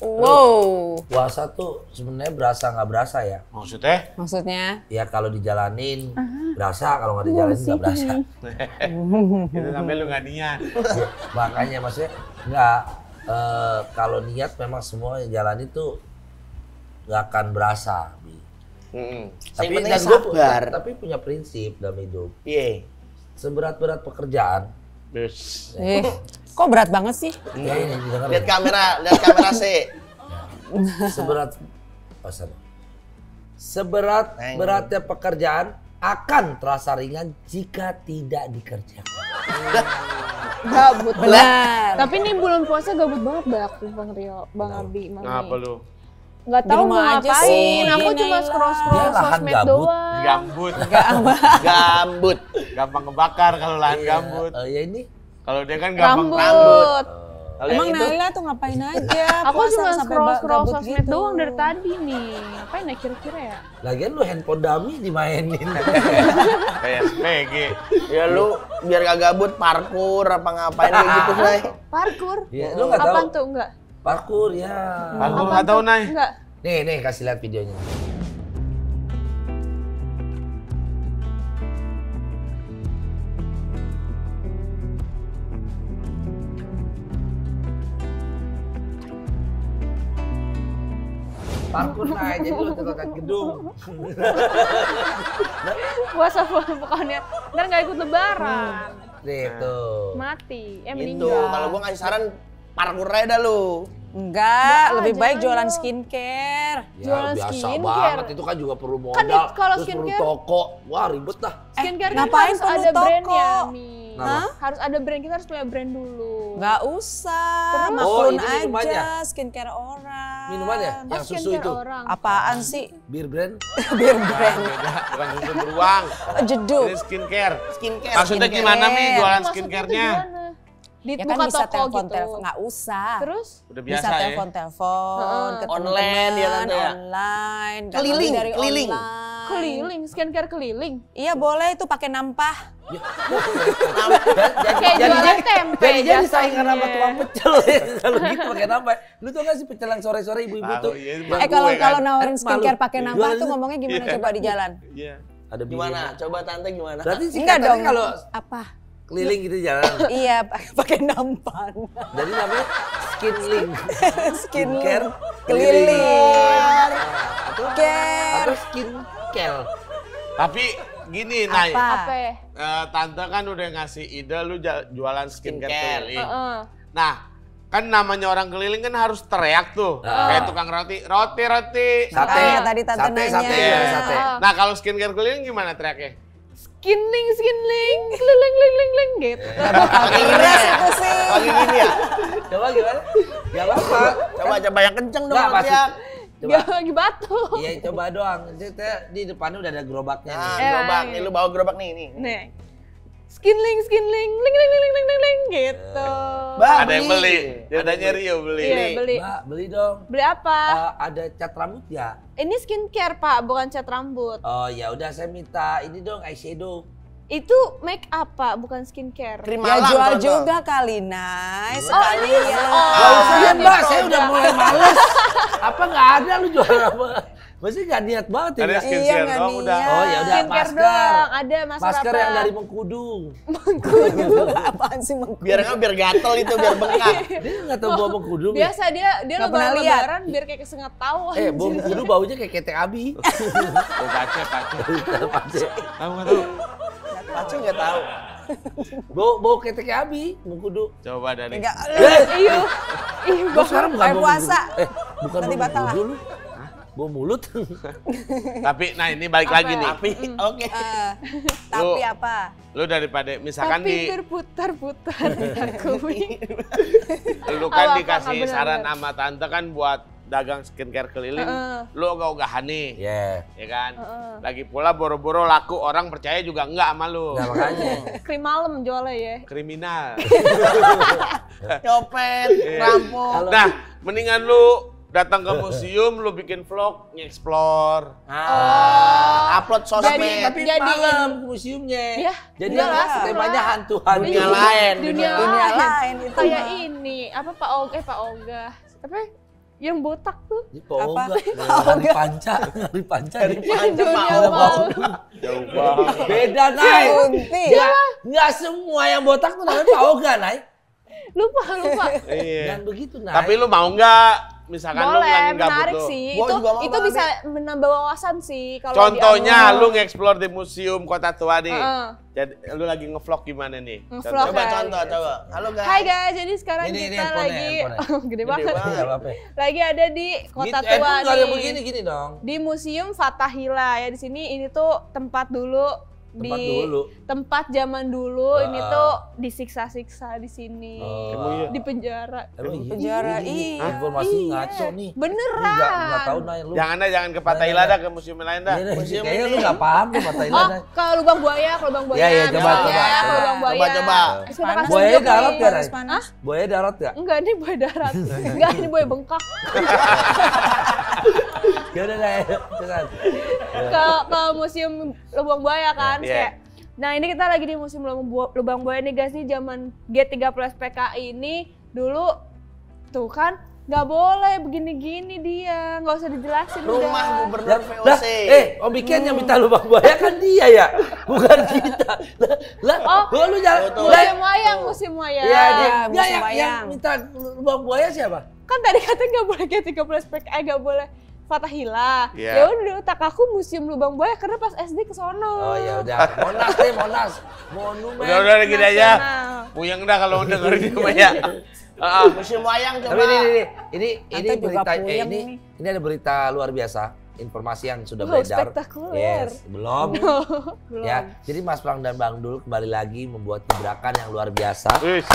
Wow. Puasa tuh sebenarnya berasa nggak berasa ya. Maksudnya? Ya kalau dijalanin berasa, kalau nggak dijalanin nggak berasa. Itu sampai lu nggak niat. Ya, makanya maksudnya nggak, kalau niat memang semua yang jalan itu nggak akan berasa. Tapi dan tapi punya prinsip dalam hidup. Iya. Seberat-berat pekerjaan. Kok berat banget sih? Ya, ini didengar Lihat ya. kamera sih. Seberat-beratnya pekerjaan akan terasa ringan jika tidak dikerjakan. Gabut. Benar. Tapi ini bulan puasa gabut banget Bang Rio, Bang Abi, Mami. Ngapa lu? Nggak Di tahu rumah mau aja ngapain, sih. aku cuma Inilah. scroll-scroll Dia lahan sosmed gabut. doang. Gambut. Gambut. Gampang kebakar kalau lahan gambut. Ya ini. Kalau dia kan gampang Rambut. Kalau Emang yang itu Naila tuh ngapain aja? Aku Puasa cuma sampai scroll-scroll gabut sosmed gitu. doang dari tadi nih. Ngapain ya kira-kira ya? Lagian lu handphone dummy dimainin. kayak SPG. ya lu biar gak gabut parkur apa ngapain kayak gitu, Nay. Parkur? Ya, lu nggak tahu. Apaan tuh? Enggak. Parkur ya. Aku nggak tahu, Nay. Enggak. Nih kasih lihat videonya. Parkur naik, jadi lu tetap gedung. Puasa bukannya. Ntar nggak ikut lebaran. Nih tuh. Mati. Gitu. Meninggal. Kalau gua ngasih saran parkur aja dah lu. Enggak, lebih baik jangan jualan dong. skincare. Ya Jualan biasa skincare. banget, itu kan juga perlu modal. Kan kalau terus perlu skincare- toko. Wah ribet dah. Skincare kan ngapain harus perlu ada toko? brandnya, Mi. Hah? Harus ada brand, kita harus punya brand dulu. Nggak usah, Terus? Oh, maklun ini minumannya? aja skincare orang. Minumannya yang susu Skincare itu. orang. Apaan sih? Bir brand. Bir brand. Beda, bukan susu beruang. Jeduk. Ini skincare. Skincare. Maksudnya skincare. gimana, Mi, jualan Maksudnya skincare-nya? tuh gimana? Di Ya kan buka bisa toko gitu. telepon, nggak usah. Terus? Udah Bisa biasa ya. telepon, ketemu Online ya, teman, Tante, ya? online, nggak Keliling, lebih dari keliling. online. Keliling, skincare keliling. Iya boleh itu pakai nampah. Kayak jualan tempe. Jadi saingan sama jatuhnya. tukang pecel ya. Kalau gitu pakai nambah. Lu tau gak sih pecel yang sore-sore ibu-ibu Tahu, tuh? iya, yang Kalau gue kan. kalau nawarin skincare Malu. pakai nampah Jualan tuh itu. ngomongnya gimana Iya. coba di jalan? Iya. Ada Gimana? Coba Tante gimana? Berarti Enggak singkatannya dong. kalau Apa? keliling gitu jalan. Iya pakai nampan. Jadi namanya skin link. Skincare keliling. keliling. Atau Care. skin kel. Tapi gini, Nay. Apa? Apa ya? Tante kan udah ngasih ide lu jualan skincare Skincare. keliling. Heeh. Nah, kan namanya orang keliling kan harus teriak tuh. Kayak tukang roti, roti. Sate. Makanya tadi tante Sate, nanya. sate, ya, sate. Nah, kalau skincare keliling gimana teriaknya? Skinling, keliling, ling, gitu. Pakai gini Beres ya? itu sih. Pakai gini ya? Coba gimana? Gak apa-apa. Coba yang kenceng dong Nggak, Mas ya. Coba. Dia lagi batuk. Iya coba doang. Di depannya udah ada gerobaknya Nah, nih. gerobak. Nih lu bawa gerobak nih. Nih. Skinling, ling, gitu. Bah, Ada yang beli. Dia Adanya Rio beli. Iya, beli. Mbak, beli dong. Beli apa? Ada cat rambut ya? Ini skincare, Pak, bukan cat rambut. Oh ya udah saya minta ini dong eyeshadow. Itu make up, Pak, bukan skincare. Krim Ya malam, jual Tante. juga kali, Nay. ini Sekalian. Gak usah iya, mbak, iya, saya udah iya. mulai males. Apa nggak ada lu jual apa? Masih nggak niat banget ya? Ada Mbak? skincare Iya, nggak dong udah. niat. Oh ya udah Skincare masker. doang, ada masker Masker apa? yang dari Mengkudu. Apaan sih mengkudu? Biar gatel itu, biar bengkak. Dia nggak tahu bawa Mengkudu. Mi. Biasa dia Nggak lebaran, pernah lihat. lebaran biar kayak kesengat tahu. Bawa Mengkudu baunya kayak ketek abi. Oh, pace. Kamu nggak tahu? Pacu nggak tahu. Bau ketek abi Mengkudu. Coba dari. Enggak. Iya. Ih, Gua sekarang bukan Kayak bau puasa. Mengkudu. Bukan Nanti bau batal. Mengkudu lu. Bau mulut. Tapi, nah ini balik lagi nih. Tapi oke. Tapi apa? Lu daripada misalkan tapi berputar-putar aku. lu kan Apa, dikasih nggak saran benar-benar. sama tante kan buat dagang skincare keliling, lu ogah-ogahan nih, Ya. ya kan? Lagi pula boro-boro laku orang percaya juga enggak sama lu. Nah makanya. Krim malam jualnya ya. Kriminal. Copet, rampok. Nah, mendingan lu datang ke museum, lu bikin vlog, nge-explore. Upload sosmed. Tapi malam ke museumnya. Ya, Jadi enggak lah, temanya lah. hantu-hantu. Dunia lain. Dunia Dunia lain. lain itu Kayak mah. ini, apa Pak Oga, Pak Oga. Apa? Yang botak tuh. Ini Paoga, Apa? Hari panca. Dunia malu. Jauh banget. Beda, Nay. Sunti. Nggak semua yang botak tuh namanya Paoga, Nay. Lupa. Iya. Jangan begitu, Nay. Tapi lu mau nggak? Misalkan lu Boleh, lagi gabut menarik lu. sih. Gua juga mau Itu banget bisa menambah wawasan sih. Kalau Contohnya di lu nge-explore di museum Kota Tua nih. Heeh. Jadi lu lagi nge-vlog gimana nih? Nge-vlog. Coba Guys. contoh, coba. Halo guys. Hai guys, jadi sekarang Ini kita handphone-nya, lagi handphone-nya. gede Gede banget. banget. Nggak apa-apa. Lagi ada di Kota Gitu, Tua nggak ada nih. begini dong. Di Museum Fathahila ya. Di sini ini tuh tempat dulu tempat zaman dulu ini tuh disiksa-siksa di sini. Oh. Di penjara. Emang iya? Penjara, Ini iya. Informasi Iya. ngaco nih. Beneran. Nggak tahu, Nay. Lu. Jangan ke Fatahila dah, ke museum lain dah. Iya, Museum kayaknya ini. lu nggak paham tuh Pak Thailand. Oh, ke lubang buaya. Iya, iya, coba, misalnya, coba. ke lubang buaya. Coba. Terima kasih Buaya Jokowi. darat ya, Nay? Panas. Buaya darat nggak? Enggak, ini buaya darat. Enggak, ini buaya bengkak. Ya udah, Nay. Cepetan. Ke museum lubang buaya kan. Iya. Kayak, nah ini kita lagi di museum lubang buaya nih guys. Nih zaman G30 PKI ini dulu tuh kan nggak boleh begini-gini dia. Nggak usah dijelasin Rumah udah. Gubernur Lah, VOC. Om Iken yang minta lubang buaya kan dia ya, bukan kita. Lah, Oh, lu jangan. Museum wayang, museum wayang. Iya, dia. Ya, Nggak, musim yang wayang. minta lubang buaya siapa? Kan tadi katanya nggak boleh G30 PKI, nggak boleh Fathahila. Iya. Ya udah otak aku museum lubang buaya karena pas SD ke sono. Oh ya udah, Monas deh, Monas. Monumen. Udah gini aja. Nasional. Puyeng dah kalau dengerin namanya. Museum wayang coba. Tapi ini Tante juga berita puyeng nih. ini ada berita luar biasa, informasi yang sudah Oh, beredar. spektakuler. Yes, belum. Belum. Ya, jadi Mas Pram dan Bang Dul kembali lagi membuat gebrakan yang luar biasa Wis.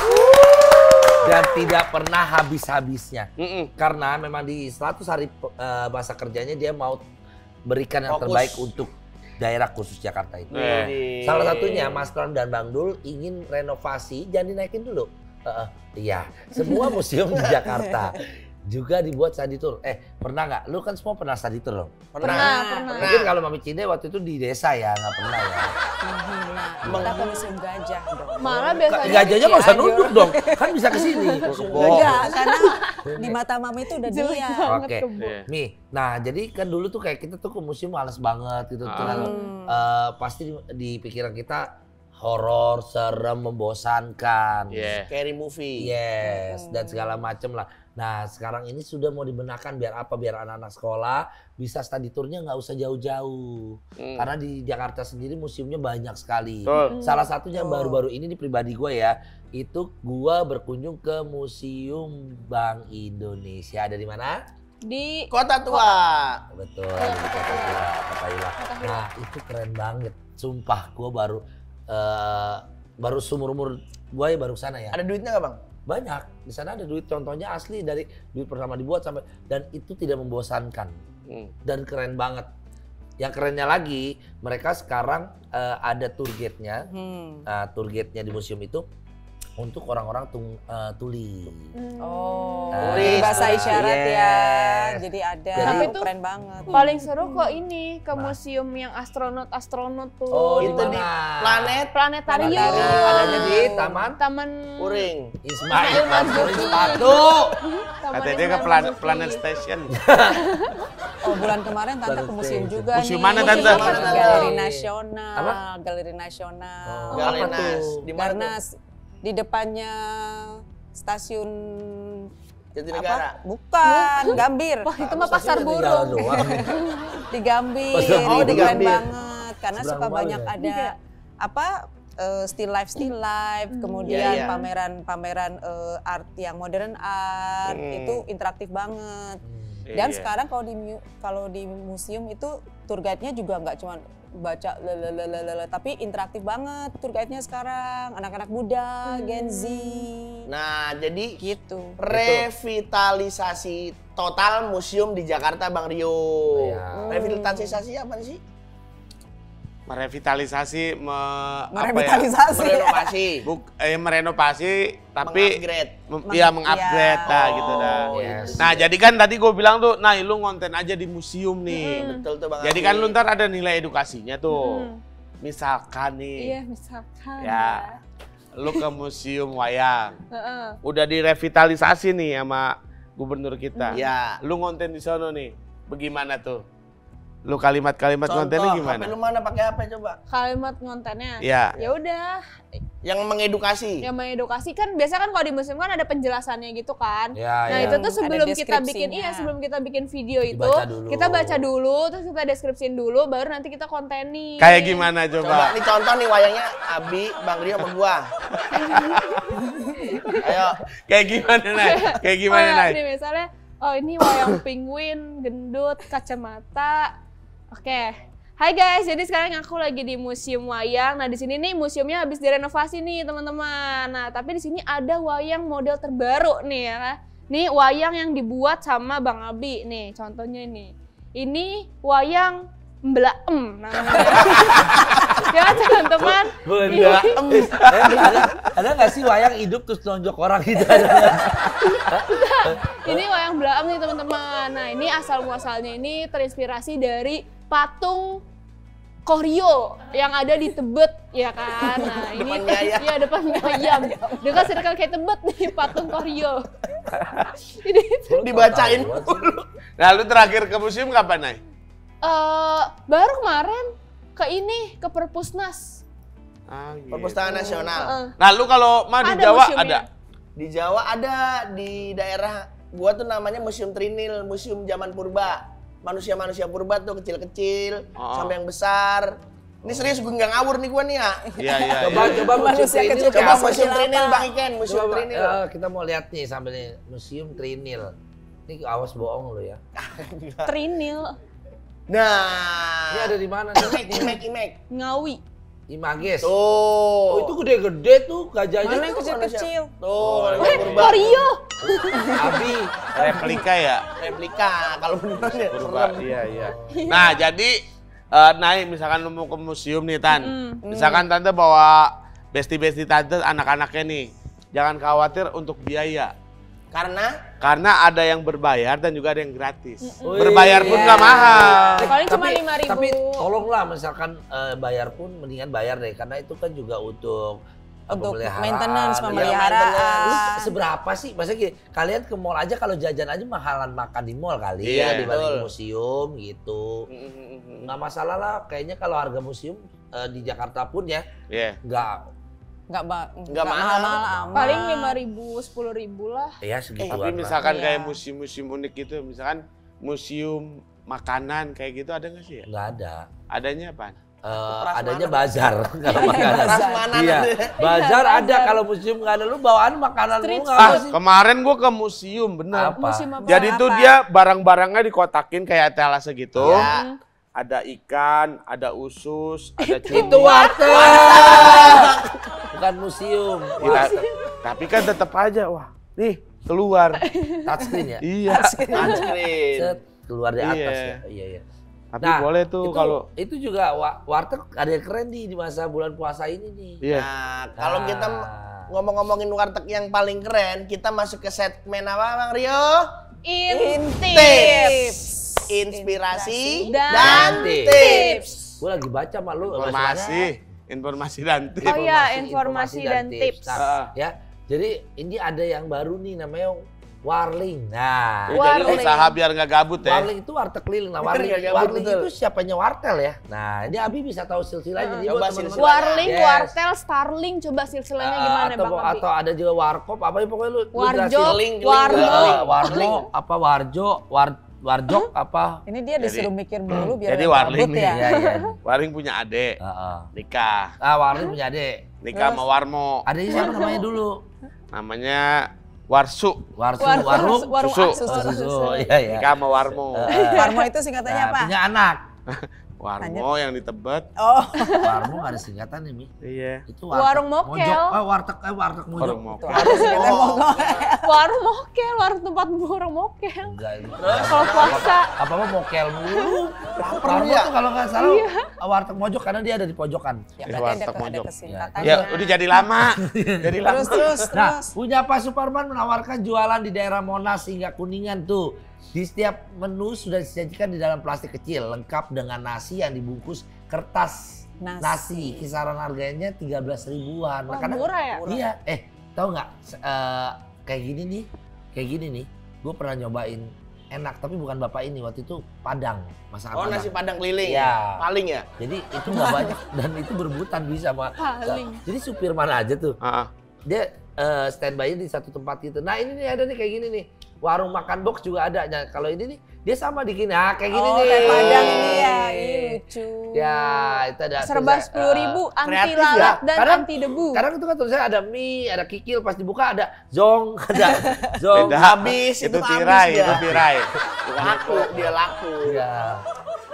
dan tidak pernah habis-habisnya. Mm-mm. Karena memang di 100 hari masa kerjanya dia mau berikan yang Fokus. terbaik untuk daerah khusus Jakarta itu. Salah satunya Mas Pram dan Bang Dul ingin renovasi, jangan dinaikin dulu. Iya, semua museum di Jakarta juga dibuat study tour. Pernah nggak? Lu kan semua pernah study tour loh. Pernah. Mungkin kalau Mami Cinde waktu itu di desa ya, nggak pernah ya. Kita ke museum gajah dong. Malah biasanya Gajahnya nggak usah nunduk dong, kan bisa ke sini. Enggak, karena di mata mami itu udah jelek dia. banget Oke. kebo. Iya. Nih, nah jadi kan dulu tuh kayak kita tuh ke museum males banget gitu. Kan, pasti di pikiran kita horor, serem, membosankan. Iya. Scary movie. Yes, dan segala macem lah. Nah sekarang ini sudah mau dibenarkan biar apa? Biar anak-anak sekolah bisa study tournya nggak usah jauh-jauh. Karena di Jakarta sendiri museumnya banyak sekali. Betul. Salah satunya yang baru-baru ini di pribadi gue ya, itu gue berkunjung ke Museum Bank Indonesia. Ada di mana? Di Kota Tua. Betul, di Kota Tua, Fathahila. Nah itu keren banget. Sumpah gue baru seumur-umur gue ya baru sana ya. Ada duitnya nggak bang? Banyak, di sana ada duit, contohnya asli dari duit pertama dibuat sampai, dan itu tidak membosankan dan keren banget. Yang kerennya lagi, mereka sekarang ada tour guide-nya, tour guide-nya di museum itu untuk orang-orang tuli. Oh, Turis, bahasa isyarat ya. yes. Jadi ada. Tapi itu keren banget. paling seru kok ini ke museum yang astronot tuh. Oh, Itu di mana? planetarium. Adanya di Taman Uring. Ismail Marzuki sepatu. Katanya dia ke Planet Station. Oh, bulan kemarin Tante ke museum juga Museum nih. mana, Tante? Galeri Nasional. Apa? Galeri Nasional. Oh, Galenas. Di mana Karena tuh? di depannya stasiun Jatinegara. Bukan, Gambir. Wah, itu mah pasar Tinggal burung. doang. Di Gambir. Oh, Oh, di keren Gambir. banget. Karena Seberang suka rumah banyak ya? ada apa still life, kemudian Iya, iya. pameran art yang modern art itu interaktif banget. Dan Iya. sekarang kalau di museum itu tour guide-nya juga nggak cuma baca tapi interaktif banget tour guide-nya sekarang, anak-anak muda, Gen Z. Nah, jadi Gitu. revitalisasi total museum di Jakarta Bang Rio. Iya. Revitalisasi apa sih? Merevitalisasi, Merevitalisasi. Merenovasi. merenovasi, tapi Mengupgrade. iya mengupgrade Iya. dah gitu dah. Yes. Nah jadi kan tadi gue bilang tuh, nah lu konten aja di museum nih. Betul tuh Bang. Jadi Adi. kan lu ntar ada nilai edukasinya tuh. Misalkan nih, Iya, misalkan. ya lu ke museum wayang, Heeh. udah direvitalisasi nih sama gubernur kita. Iya. Lu ngonten di sono nih, bagaimana tuh? Lu kalimat-kalimat ngontennya gimana? HP lu mana pakai apa coba? Kalimat ngontennya. Iya. Ya udah. Yang mengedukasi. Yang mengedukasi kan biasa kan kalau di museum kan ada penjelasannya gitu kan. Ya, Nah ya. itu tuh sebelum Ada kita bikin deskripsinya. sebelum kita bikin video itu Dibaca dulu. kita baca dulu terus kita deskripsiin dulu baru nanti kita kontenin. Kayak gimana Coba coba? nih contoh nih wayangnya Abi, Bang Rio sama gua. Ayo. Kayak gimana, Nay? Kayak gimana, Nay? Nih misalnya oh ini wayang penguin, gendut, kacamata. Oke. Hai guys, jadi sekarang aku lagi di Museum Wayang. Nah, di sini nih museumnya habis direnovasi nih, teman-teman. Nah, tapi di sini ada wayang model terbaru nih ya. Nih wayang yang dibuat sama Bang Abi nih, contohnya nih. Ini wayang Mblaem namanya. Ya, teman-teman. Benda. Ada nggak sih wayang hidup terus nonjok orang gitu? Ini wayang Mblaem nih, teman-teman. Nah, ini asal muasalnya ini terinspirasi dari patung Koryo yang ada di Tebet ya kan. Nah, ini Depannya ayam. iya depannya ayam. Dekat Circle K Tebet nih patung Koryo. Ini Dibacain. Nah, lu terakhir ke museum kapan, Nay? baru kemarin ke Perpusnas. Gitu. Perpustakaan Nasional. Nah, lu kalau mah di Ada Jawa museumnya. ada? Di Jawa ada, di daerah gua tuh namanya Museum Trinil, Museum Zaman Purba. Manusia-manusia purba tuh kecil-kecil sampai yang besar. Ini serius gue nggak ngawur nih gua nih ya. Iya, iya. Coba Manusia museum Trinil. kecil Coba Kayak Museum apa? Trinil Bang Iken, Museum Coba, Trinil. kita mau lihat nih sambil nih Museum Trinil. Ini awas bohong lo ya. Trinil, Nah, Ini ada di mana nih? Imek. Ngawi. Images. Tuh. Oh, itu gede-gede tuh gajahnya. Mana yang tuh. kecil-kecil? Tuh, manusia purba. Koryo. Abi. Replika ya? Replika kalau beneran ya. Purba, serem. iya. Nah, jadi Nay, misalkan lu mau ke museum nih, Tan. Misalkan Tante bawa besti-besti Tante, anak-anaknya nih. Jangan khawatir untuk biaya. Karena ada yang berbayar dan juga ada yang gratis. Berbayar pun nggak mahal. Paling cuma 5.000. Tapi tolonglah misalkan bayar pun mendingan bayar deh karena itu kan juga untuk pemeliharaan. maintenance, Iya, pemeliharaan. Lu seberapa sih? Maksudnya gini, kalian ke mall aja kalau jajan aja mahalan makan di mall kali Iya, ya dibanding betul. museum gitu. Nggak masalah lah, kayaknya kalau harga museum di Jakarta pun ya Iya. Nggak Nggak mahal. mahal amat. Paling 5.000, 10.000 lah. ya segitu. Tapi misalkan Iya. kayak museum-museum unik gitu, misalkan museum makanan kayak gitu ada nggak sih ya? nggak ada. Adanya apa? Adanya bazar kalau makanan. Prasmanan Iya, ada. bazar ada kalau museum nggak ada. Lu bawaan makanan lu nggak Ah, apa sih? kemarin gua ke museum, bener. Apa? Museum apa? Jadi tuh dia barang-barangnya dikotakin kayak etalase gitu. Ya. Ada ikan, ada usus, ada cumi. Itu warteg. Bukan museum. Tapi kan tetap aja, wah, nih keluar. Touchscreen ya? Iya. Touchscreen. Set, keluar di atas Iya. ya. Iya. Tapi boleh tuh kalau itu juga warteg ada yang keren nih di masa bulan puasa ini nih. iya. Nah, kalau kita ngomong-ngomongin warteg yang paling keren, kita masuk ke segmen apa Bang Rio? Tips. Inspirasi Dan tips. Gue lagi baca sama lu Informasi dan tips. Oh iya, informasi dan tips. Nah, ya. Jadi ini ada yang baru nih namanya Warling. Nah, Ya, jadi Warling. usaha biar nggak gabut ya. Warling itu warteg keliling. Nah, Bener, nggak gabut, Warling betul. itu siapanya Wartel ya. Nah, ini Abi bisa tahu silsilahnya. Jadi Coba buat teman-teman- silsilahnya. Warling, Yes. Wartel, Starling, coba silsilahnya gimana atau, Bang Abi? atau ada juga Warkop, apa ya pokoknya lu Warjo, Keling, Warmo. Warmo, apa Warjo, Warjok, apa? Ini dia disuruh mikir dulu biar jadi nggak Warling gabut nih. ya. Iya, iya. Waring punya adik, Heeh. nikah. Warling punya adik. Nikah sama Warmo. Adiknya siapa namanya dulu? Namanya Warsu. Warsu, Warung Susu. Susu. Iya, iya. Nikah sama Warmo. Warmo itu singkatannya Nah, apa? punya anak. Warmo yang di Tebet. Oh, Warmo nggak ada singkatan nih, Mi. Iya. Itu Warung mokel. Mojok. Warteg mojok. Warung mokel. ada singkatan mogok. Warung mokel, warung tempat warung mokel. Enggak, ini. Kalau puasa. Apa mokel mulu. Lapar Warmo ya? tuh kalau nggak salah warteg mojok karena dia ada di pojokan. Ya Warteg berarti ada mojok. kesingkatannya. Ya udah jadi lama. Jadi lama. Terus. Nah, punya Pak Suparman menawarkan jualan di daerah Monas hingga Kuningan tuh. Di setiap menu sudah disajikan di dalam plastik kecil, lengkap dengan nasi yang dibungkus kertas nasi. Kisaran harganya 13 ribuan. Wah, Karena- murah ya? Iya, tahu nggak? Kayak gini nih, gue pernah nyobain enak, tapi bukan bapak ini, waktu itu Padang, masakan Padang. Nasi Padang keliling ya. Paling ya? Jadi itu nggak banyak dan itu berebutan bisa sama. Paling. Jadi supir mana aja tuh, dia standby di satu tempat gitu. Nah ini nih ada nih kayak gini nih, warung makan box juga ada. Nah kalau ini nih dia sama di gini, kayak gini nih. Kayak Padang ini ya, ini lucu. Ya itu ada. Serba 10.000 anti lalat dan anti debu. Kadang itu kan tulisannya ada mie, ada kikil, pas dibuka ada zong, ada zong. Beda. Habis itu habis tirai, dia. itu tirai. Laku, dia laku. Ya.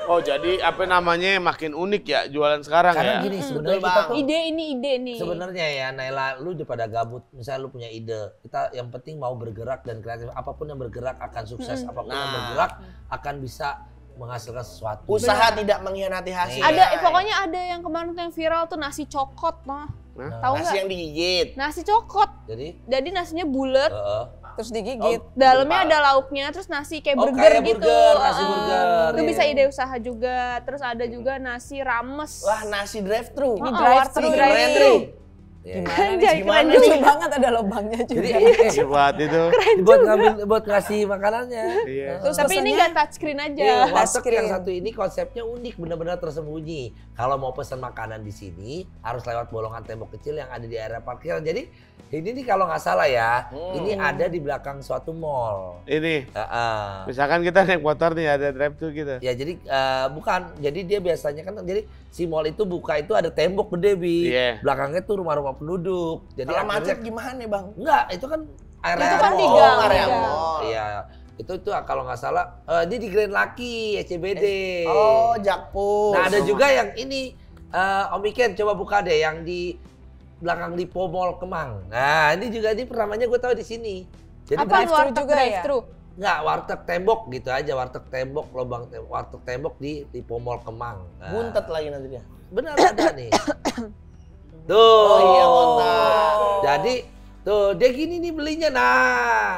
Oh jadi apa namanya makin unik ya jualan sekarang Karena ya? gini sebenarnya Betul, kita Bang. tuh Ide nih. sebenarnya ya Naila, lu daripada gabut, misalnya lu punya ide, kita yang penting mau bergerak dan kreatif. Apapun yang bergerak akan sukses, apapun yang bergerak akan bisa menghasilkan sesuatu. Usaha tidak mengkhianati hasil. Ada pokoknya ada yang kemarin tuh yang viral tuh nasi cokot nah. Tahu nasi nggak? yang digigit. Nasi cokot. Jadi nasinya bulat. Terus digigit. Dalamnya ada lauknya, terus nasi kayak burger kayak gitu. burger, nasi burger. Itu bisa ide usaha juga. Terus ada juga nasi rames. Wah, nasi drive-thru. Ini drive-thru. Gimana Lucu nih? banget ada lubangnya juga. Jadi Buat itu. buat ngasih makanannya. Iya. Terus Tapi ini pesannya- nggak touchscreen aja. Iya, warteg touchscreen. yang satu ini konsepnya unik, benar-benar tersembunyi. Kalau mau pesan makanan di sini harus lewat bolongan tembok kecil yang ada di area parkiran. Jadi ini nih kalau nggak salah ya, ini ada di belakang suatu mall. Ini. Misalkan kita naik motor nih ada drive thru gitu. Ya jadi bukan, jadi dia biasanya kan jadi si mall itu buka itu ada tembok gede Bi. Iya. Belakangnya tuh rumah-rumah penduduk. Jadi Kalau akhirnya- macet gimana, Bang? enggak, itu kan area Itu kan mall. di gang. area Iya. mall. Iya. Itu kalau nggak salah dia di Grand Lucky SCBD. Oh, Jakpus. Nah ada juga yang ini Om Iken coba buka deh yang di belakang Lipo Mall Kemang. Nah ini juga ini namanya gue tahu di sini. Jadi Apa drive-thru warteg juga ya? drive-thru? nggak warteg tembok gitu aja, warteg tembok warteg tembok di Lipo Mall Kemang. Nah, Buntet lagi nanti dia. benar ada nih. Tuh. Oh iya, mantap. Jadi tuh dia gini nih belinya nah.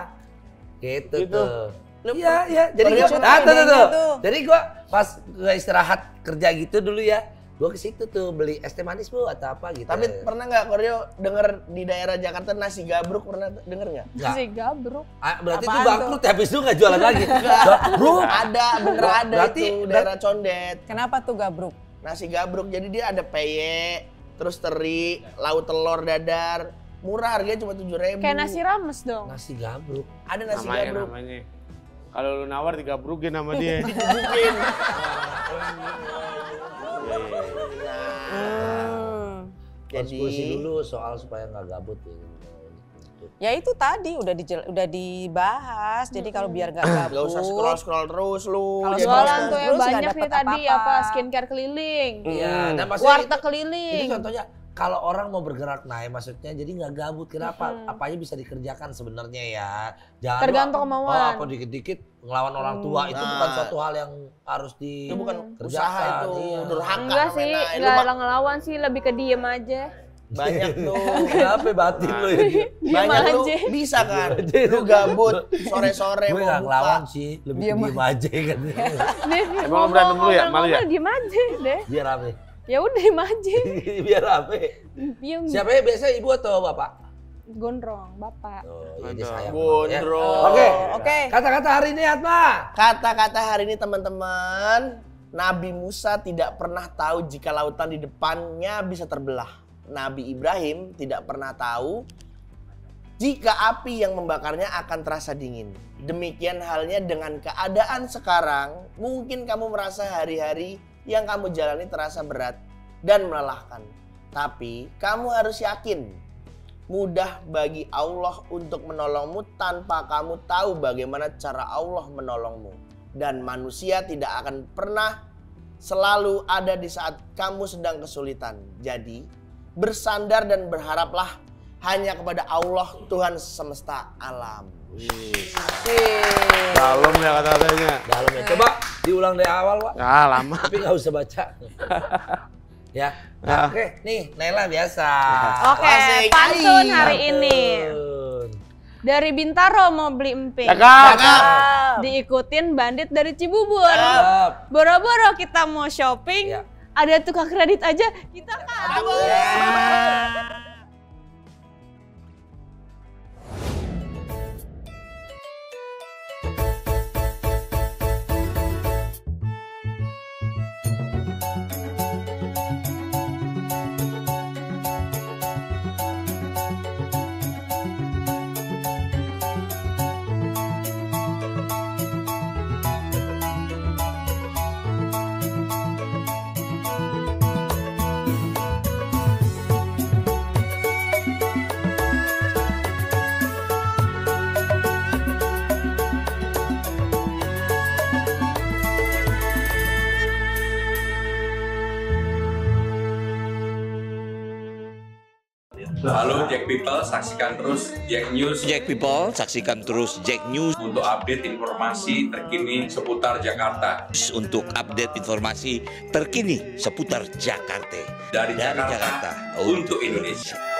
Gitu. tuh. Iya, iya. Jadi Perlu gua, coba idenya tuh. tuh. Jadi gua pas gua istirahat kerja gitu dulu ya. Gua ke situ tuh beli es teh manis Bu atau apa gitu. Tapi pernah nggak Koryo denger di daerah Jakarta nasi gabruk, pernah denger nggak? Nggak. Si gabruk. Berarti itu Apaan bangkrut ya, habis itu nggak jualan lagi. Gabruk. Ada, bener ada Berarti- itu daerah Condet. Kenapa tuh gabruk? Nasi gabruk, jadi dia ada peye, terus teri, lauk telur dadar. Murah, harganya cuma 7.000. Kayak nasi rames dong. Nasi gabruk. Ada nasi Namanya gabruk. namanya. Kalau lu nawar digabrukin sama dia. Mungkin. Jadi Konspirasi dulu soal supaya nggak gabut ya. Ya itu tadi udah dibahas. Jadi kalau biar nggak gabut. nggak usah scroll terus lu. Kalau Jadi Jualan scroll tuh yang terus nggak banyak dapet nih tadi apa-apa. apa skincare keliling. Iya, dan maksudnya Warteg itu keliling. contohnya kalau orang mau bergerak naik maksudnya jadi nggak gabut. Kenapa? Apa aja bisa dikerjakan sebenarnya ya. Jangan Tergantung lu kemauan. apa dikit-dikit ngelawan orang tua itu bukan suatu hal yang harus di itu bukan kerjakan, usaha itu, iya. durhaka Enggak sih, namanya. Lu enggak mah ngelawan sih, lebih ke diem aja. banyak tuh. Kenapa batin lo ya? Diem Banyak lu aja. bisa kan. Lu gabut sore-sore Gue mau nggak buka. ngelawan sih, lebih Diem diem aja kan. Emang lu berantem dulu ya, malu ya? Diem aja deh. Biar apa? Ya udah diem aja. Biar apa? Diem. Siapa ya biasanya ibu atau bapak? Gondrong, bapak. Oh, iya dia Aduh. sayang. Gondrong. Oke. Oke. Kata-kata hari ini Atma. Kata-kata hari ini teman-teman, Nabi Musa tidak pernah tahu jika lautan di depannya bisa terbelah. Nabi Ibrahim tidak pernah tahu jika api yang membakarnya akan terasa dingin. Demikian halnya dengan keadaan sekarang, mungkin kamu merasa hari-hari yang kamu jalani terasa berat dan melelahkan. Tapi kamu harus yakin, mudah bagi Allah untuk menolongmu tanpa kamu tahu bagaimana cara Allah menolongmu. Dan manusia tidak akan pernah selalu ada di saat kamu sedang kesulitan. Jadi bersandar dan berharaplah hanya kepada Allah Tuhan semesta alam. Dalam ya kata-katanya. Dalamnya. Coba diulang dari awal, Pak. Ya lama. Tapi nggak usah baca. Ya. Nah, oke, nih Naila biasa. Oke, Asik. pantun Ai. hari ini. Pantun. Dari Bintaro mau beli emping. Cakep. Diikutin bandit dari Cibubur. Siap. Boro-boro kita mau shopping, Ya. ada tukang kredit aja, kita kabur. Halo Jack People, saksikan terus Jack News. Jack People, saksikan terus Jack News untuk update informasi terkini seputar Jakarta. Untuk update informasi terkini seputar Jakarta. Dari Jakarta untuk Indonesia.